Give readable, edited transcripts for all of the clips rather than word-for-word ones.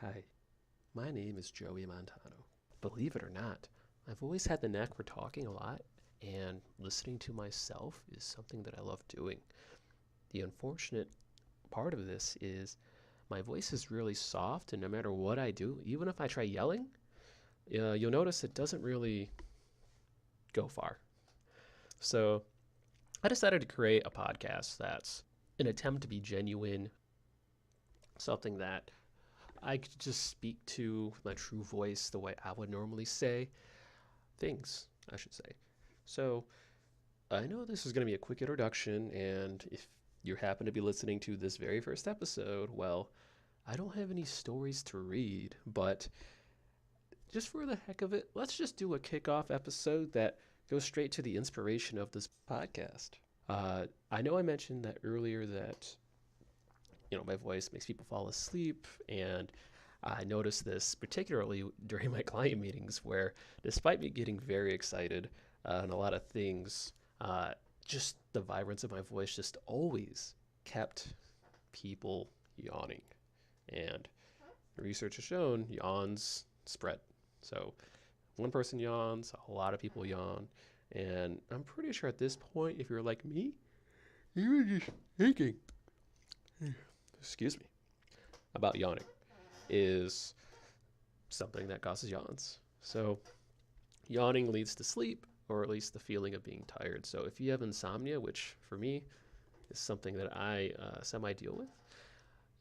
Hi, my name is Joey Montano. Believe it or not, I've always had the knack for talking a lot, and listening to myself is something that I love doing. The unfortunate part of this is my voice is really soft, and no matter what I do, even if I try yelling, you'll notice it doesn't really go far. So I decided to create a podcast that's an attempt to be genuine, something that I could just speak to my true voice the way I would normally say things, I should say. So, I know this is going to be a quick introduction, and if you happen to be listening to this very first episode, well, I don't have any stories to read, but just for the heck of it, let's just do a kickoff episode that goes straight to the inspiration of this podcast. I know I mentioned that earlier that my voice makes people fall asleep, and I noticed this particularly during my client meetings where, despite me getting very excited and a lot of things, just the vibrance of my voice just always kept people yawning. And research has shown yawns spread. So one person yawns, a lot of people yawn. And I'm pretty sure at this point, if you're like me, you're just thinking, excuse me, about yawning is something that causes yawns. So yawning leads to sleep, or at least the feeling of being tired. So if you have insomnia, which for me is something that I semi deal with,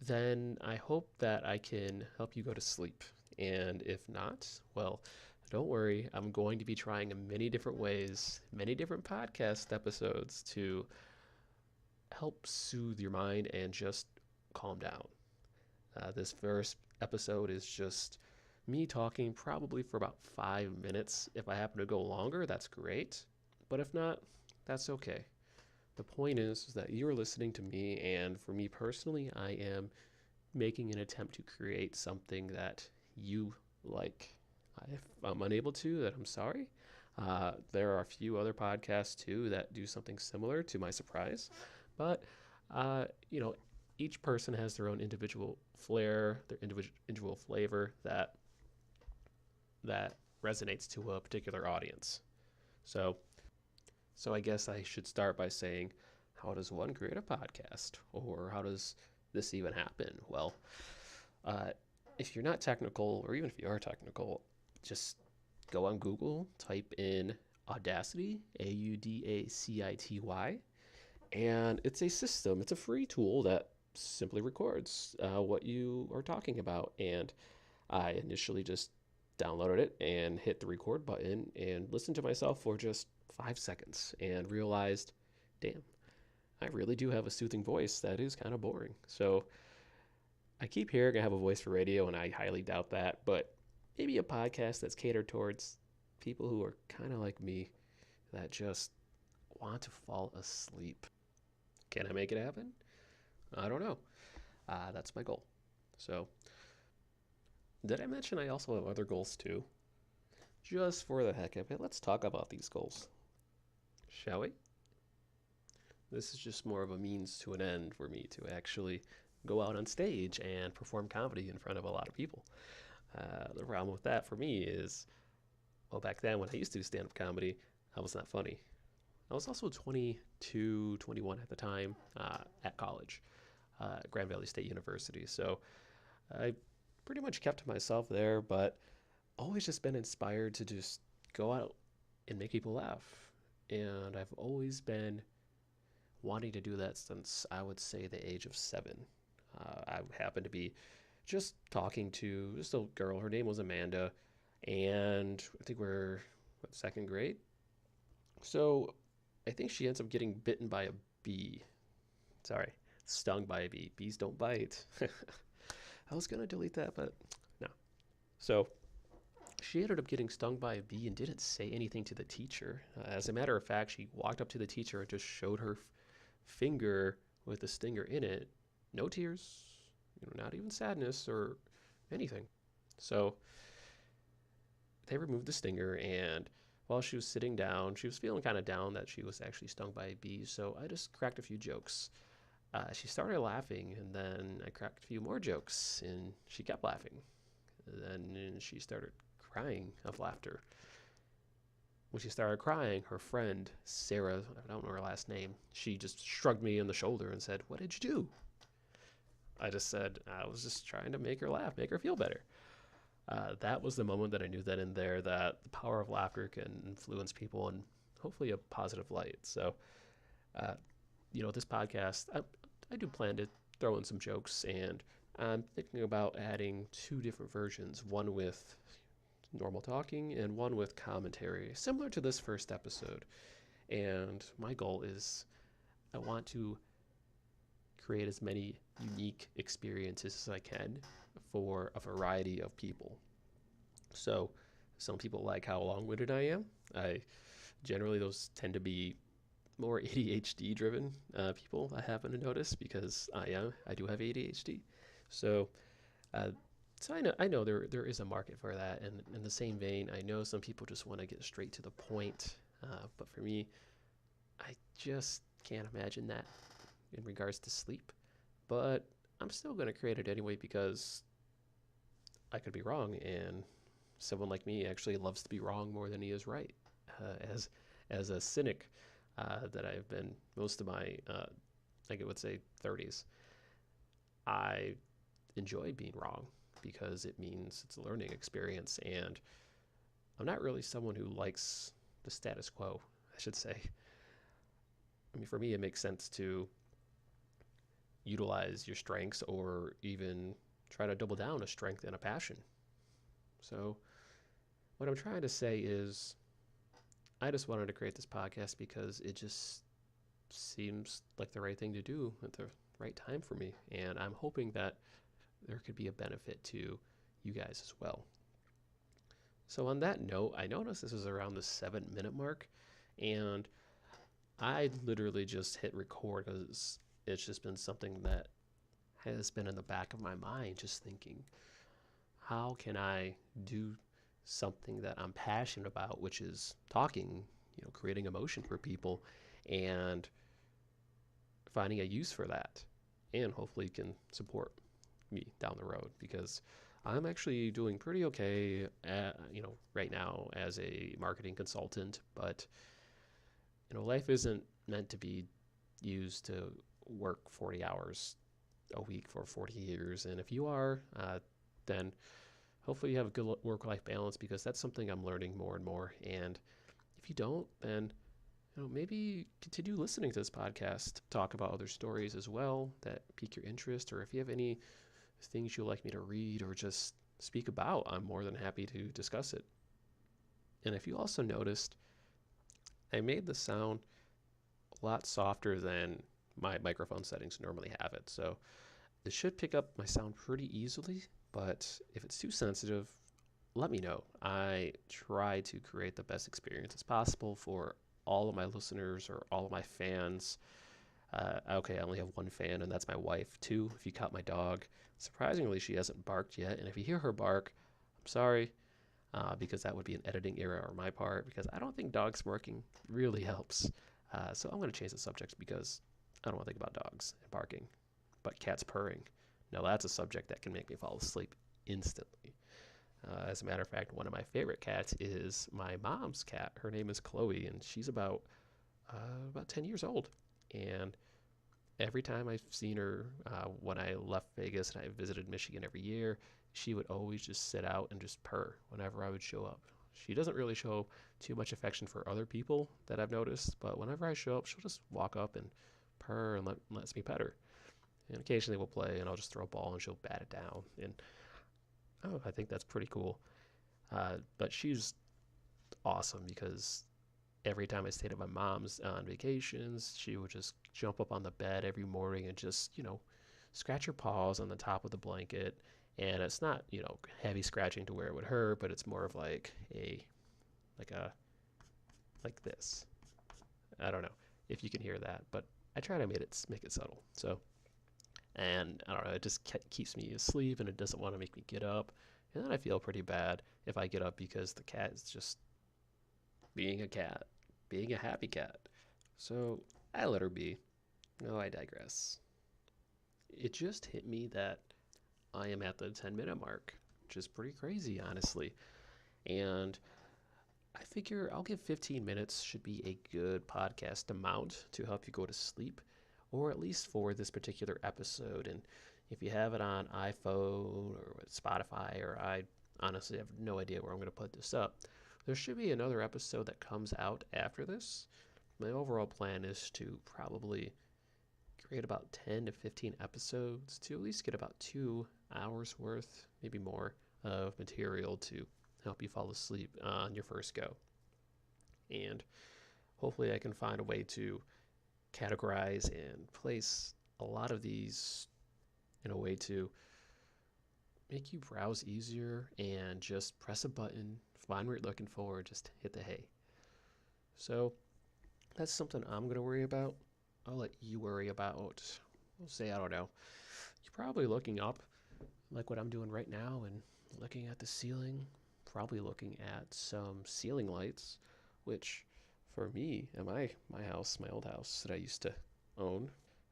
then I hope that I can help you go to sleep. And if not, well, don't worry. I'm going to be trying in many different ways, many different podcast episodes to help soothe your mind and just calm down. This first episode is just me talking probably for about 5 minutes. If I happen to go longer, that's great. But if not, that's okay. The point is that you're listening to me, and for me personally, I am making an attempt to create something that you like. If I'm unable to, that I'm sorry. There are a few other podcasts too that do something similar, to my surprise. But, uh, you know, each person has their own individual flair, their individual flavor that resonates to a particular audience. So, so I guess I should start by saying, how does one create a podcast, or how does this even happen? Well, uh, if you're not technical, or even if you are technical, just go on Google, type in Audacity, Audacity, and it's a system. It's a free tool that simply records what you are talking about. And I initially just downloaded it and hit the record button and listened to myself for just 5 seconds and realized, damn, I really do have a soothing voice that is kind of boring. So I keep hearing I have a voice for radio, and I highly doubt that, but maybe a podcast that's catered towards people who are kind of like me that just want to fall asleep. Can I make it happen? I don't know. That's my goal. So, did I mention I also have other goals too? Just for the heck of it, let's talk about these goals. Shall we? This is just more of a means to an end for me to actually go out on stage and perform comedy in front of a lot of people. The problem with that for me is, well, back then when I used to do stand up comedy, I was not funny. I was also 22, 21 at the time at college, Grand Valley State University. So I pretty much kept to myself there, but always just been inspired to just go out and make people laugh. And I've always been wanting to do that since I would say the age of 7. I happened to be just talking to just a girl. Her name was Amanda, and I think we're second grade. So I think she ends up getting bitten by a bee. Sorry, stung by a bee. Bees don't bite. I was gonna delete that, but no. So she ended up getting stung by a bee and didn't say anything to the teacher. As a matter of fact, she walked up to the teacher and just showed her finger with the stinger in it. No tears, not even sadness or anything. So they removed the stinger, and while she was sitting down, she was feeling kind of down that she was actually stung by a bee. So I just cracked a few jokes. She started laughing, and then I cracked a few more jokes, and she kept laughing. And then she started crying of laughter. When she started crying, her friend, Sarah, I don't know her last name, she just shrugged me in the shoulder and said, "What did you do?" I just said, "I was just trying to make her laugh, make her feel better." That was the moment that I knew that in there that the power of laughter can influence people in hopefully a positive light. So, uh, this podcast, I do plan to throw in some jokes, and I'm thinking about adding two different versions, one with normal talking and one with commentary, similar to this first episode. And my goal is I want to create as many unique experiences as I can for a variety of people. So, some people like how long winded I am. I generally, those tend to be more ADHD driven people, I happen to notice, because I do have ADHD. So, uh, so I know there is a market for that, and in the same vein, I know some people just want to get straight to the point. But for me, I just can't imagine that in regards to sleep. But I'm still going to create it anyway because I could be wrong, and someone like me actually loves to be wrong more than he is right. As a cynic that I've been most of my, I would say, 30s, I enjoy being wrong because it means it's a learning experience, and I'm not really someone who likes the status quo, I should say. I mean, for me, it makes sense to utilize your strengths or even try to double down a strength and a passion. So, what I'm trying to say is, I just wanted to create this podcast because it just seems like the right thing to do at the right time for me. And I'm hoping that there could be a benefit to you guys as well. So, on that note, I noticed this is around the 7 minute mark, and I literally just hit record because it's just been something that has been in the back of my mind, just thinking, how can I do something that I'm passionate about, which is talking, creating emotion for people, and finding a use for that, and hopefully can support me down the road, because I'm actually doing pretty okay right now as a marketing consultant, but life isn't meant to be used to work 40 hours a week for 40 years. And if you are, then hopefully you have a good work-life balance, because that's something I'm learning more and more. And if you don't, then maybe continue listening to this podcast, talk about other stories as well that pique your interest, or if you have any things you'd like me to read or just speak about, I'm more than happy to discuss it. And if you also noticed, I made the sound a lot softer than my microphone settings normally have it. So it should pick up my sound pretty easily, but if it's too sensitive, let me know. I try to create the best experience as possible for all of my listeners or all of my fans. Okay, I only have one fan, and that's my wife. Two, if you count my dog. Surprisingly, she hasn't barked yet, and if you hear her bark, I'm sorry, because that would be an editing error on my part, because I don't think dogs barking really helps. So I'm going to change the subject because I don't want to think about dogs and barking. But cats purring, now that's a subject that can make me fall asleep instantly. As a matter of fact, one of my favorite cats is my mom's cat. Her name is Chloe, and she's about 10 years old. And every time I've seen her, when I left Vegas and I visited Michigan every year, she would always just sit out and just purr whenever I would show up. She doesn't really show too much affection for other people that I've noticed, but whenever I show up, she'll just walk up and purr and lets me pet her. And occasionally we'll play, and I'll just throw a ball and she'll bat it down. And I think that's pretty cool. But she's awesome because every time I stayed at my mom's on vacations, she would just jump up on the bed every morning and just, scratch her paws on the top of the blanket. And it's not, heavy scratching to where it would hurt, but it's more of like this. I don't know if you can hear that, but I try to make it subtle. So, and I don't know, it just keeps me asleep, and it doesn't want to make me get up. And then I feel pretty bad if I get up because the cat is just being a cat, being a happy cat. So I let her be. No, I digress. it just hit me that I am at the 10-minute mark, which is pretty crazy, honestly. And I figure I'll give 15 minutes should be a good podcast amount to help you go to sleep, or at least for this particular episode. And if you have it on iPhone or Spotify, or I honestly have no idea where I'm going to put this up, there should be another episode that comes out after this. My overall plan is to probably create about 10 to 15 episodes to at least get about 2 hours worth, maybe more, of material to help you fall asleep on your first go. And hopefully I can find a way to categorize and place a lot of these in a way to make you browse easier and just press a button, find what you're looking for, just hit the hey. So that's something I'm going to worry about. I'll let you worry about, we'll say, I don't know, you're probably looking up like what I'm doing right now and looking at the ceiling, probably looking at some ceiling lights, which for me at my house, my old house that I used to own,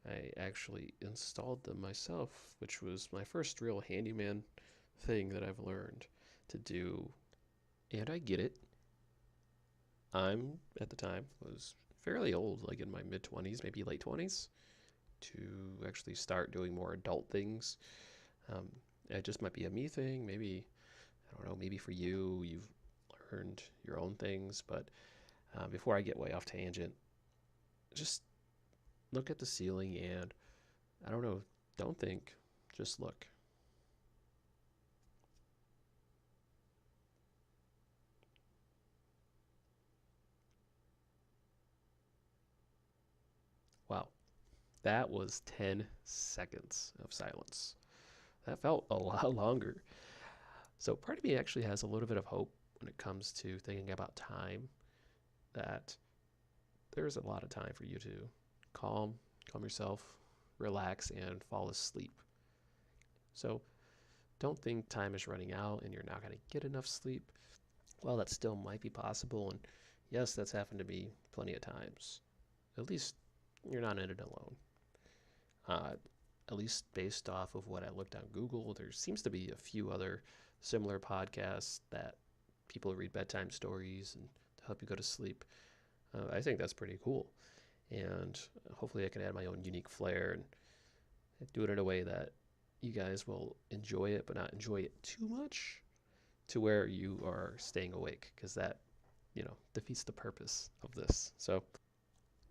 I actually installed them myself, which was my first real handyman thing that I've learned to do. And I get it. I'm, at the time, was fairly old, like in my mid-20s, maybe late 20s, to actually start doing more adult things. It just might be a me thing. Maybe, I don't know, maybe for you, you've learned your own things. But before I get way off tangent, just look at the ceiling and, I don't know, don't think, just look. Wow, that was 10 seconds of silence. That felt a lot longer. So part of me actually has a little bit of hope when it comes to thinking about time, that there's a lot of time for you to calm yourself, relax, and fall asleep. So don't think time is running out and you're not going to get enough sleep. Well, that still might be possible, and yes, that's happened to me plenty of times. At least you're not in it alone. Uh, at least based off of what I looked on Google, there seems to be a few other similar podcasts that people read bedtime stories and to help you go to sleep. I think that's pretty cool. And hopefully I can add my own unique flair and do it in a way that you guys will enjoy it, but not enjoy it too much to where you are staying awake, because that, defeats the purpose of this. So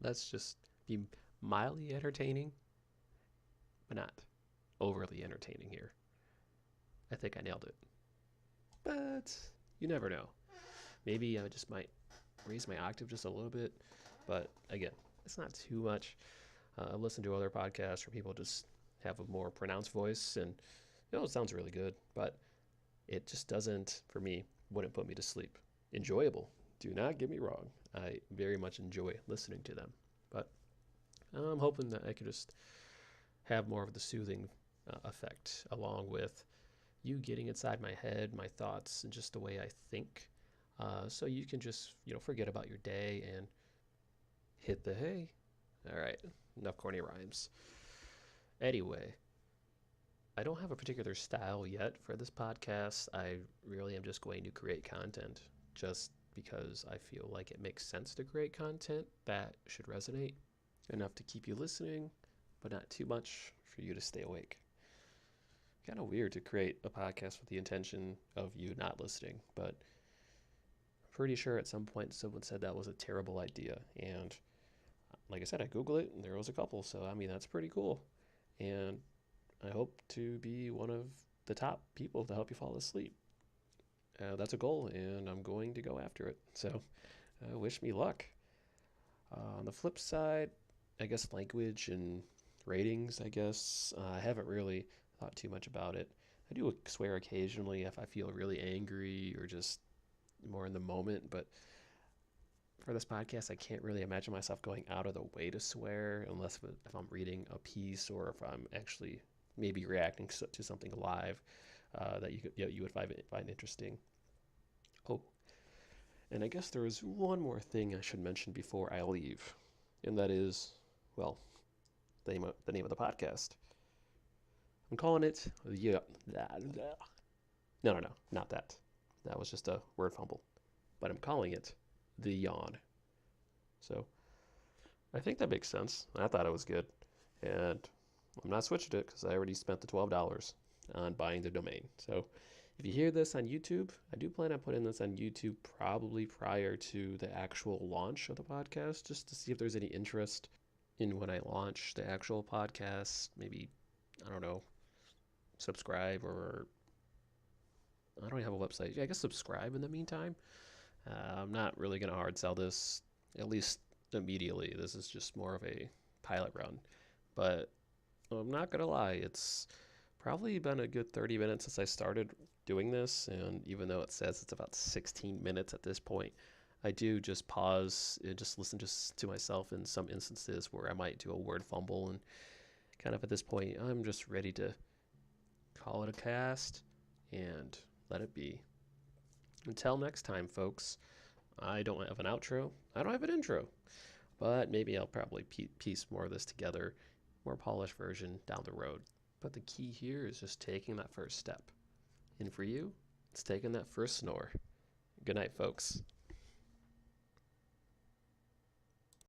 let's just be mildly entertaining, but not overly entertaining here. I think I nailed it. But you never know. Maybe I just might raise my octave just a little bit. But again, it's not too much. I've listened to other podcasts where people just have a more pronounced voice, and it sounds really good, but it just doesn't, for me, wouldn't put me to sleep. Enjoyable. Do not get me wrong. I very much enjoy listening to them. But I'm hoping that I could just have more of the soothing effect, along with you getting inside my head, my thoughts, and just the way I think. So you can just, forget about your day and hit the hay. All right, enough corny rhymes. Anyway, I don't have a particular style yet for this podcast. I really am just going to create content just because I feel like it makes sense to create content that should resonate enough to keep you listening, but not too much for you to stay awake. Kind of weird to create a podcast with the intention of you not listening, but I'm pretty sure at some point someone said that was a terrible idea. And like I said, I Googled it and there was a couple. So, that's pretty cool. And I hope to be one of the top people to help you fall asleep. That's a goal, and I'm going to go after it. So wish me luck. On the flip side, I guess language and ratings, I haven't really thought too much about it. I do swear occasionally if I feel really angry or just more in the moment, but for this podcast, I can't really imagine myself going out of the way to swear unless if I'm reading a piece or if I'm actually maybe reacting to something live that you would find interesting. Oh, and I guess there is one more thing I should mention before I leave, and that is, well, the name of the podcast. I'm calling it the. No, not that. That was just a word fumble. But I'm calling it the yawn. So I think that makes sense. I thought it was good. And I'm not switching it because I already spent the $12 on buying the domain. So if you hear this on YouTube, I do plan on putting this on YouTube probably prior to the actual launch of the podcast, just to see if there's any interest in when I launch the actual podcast. Maybe, I don't know, subscribe, or I don't have a website. Yeah, I guess subscribe in the meantime. I'm not really going to hard sell this, at least immediately. This is just more of a pilot run. But I'm not going to lie, it's probably been a good 30 minutes since I started doing this. And even though it says it's about 16 minutes at this point, I do just pause and just listen just to myself in some instances where I might do a word fumble. And kind of at this point, I'm just ready to call it a cast and let it be. Until next time, folks, I don't have an outro. I don't have an intro. But maybe I'll probably piece more of this together, more polished version down the road. But the key here is just taking that first step. And for you, it's taking that first snore. Good night, folks.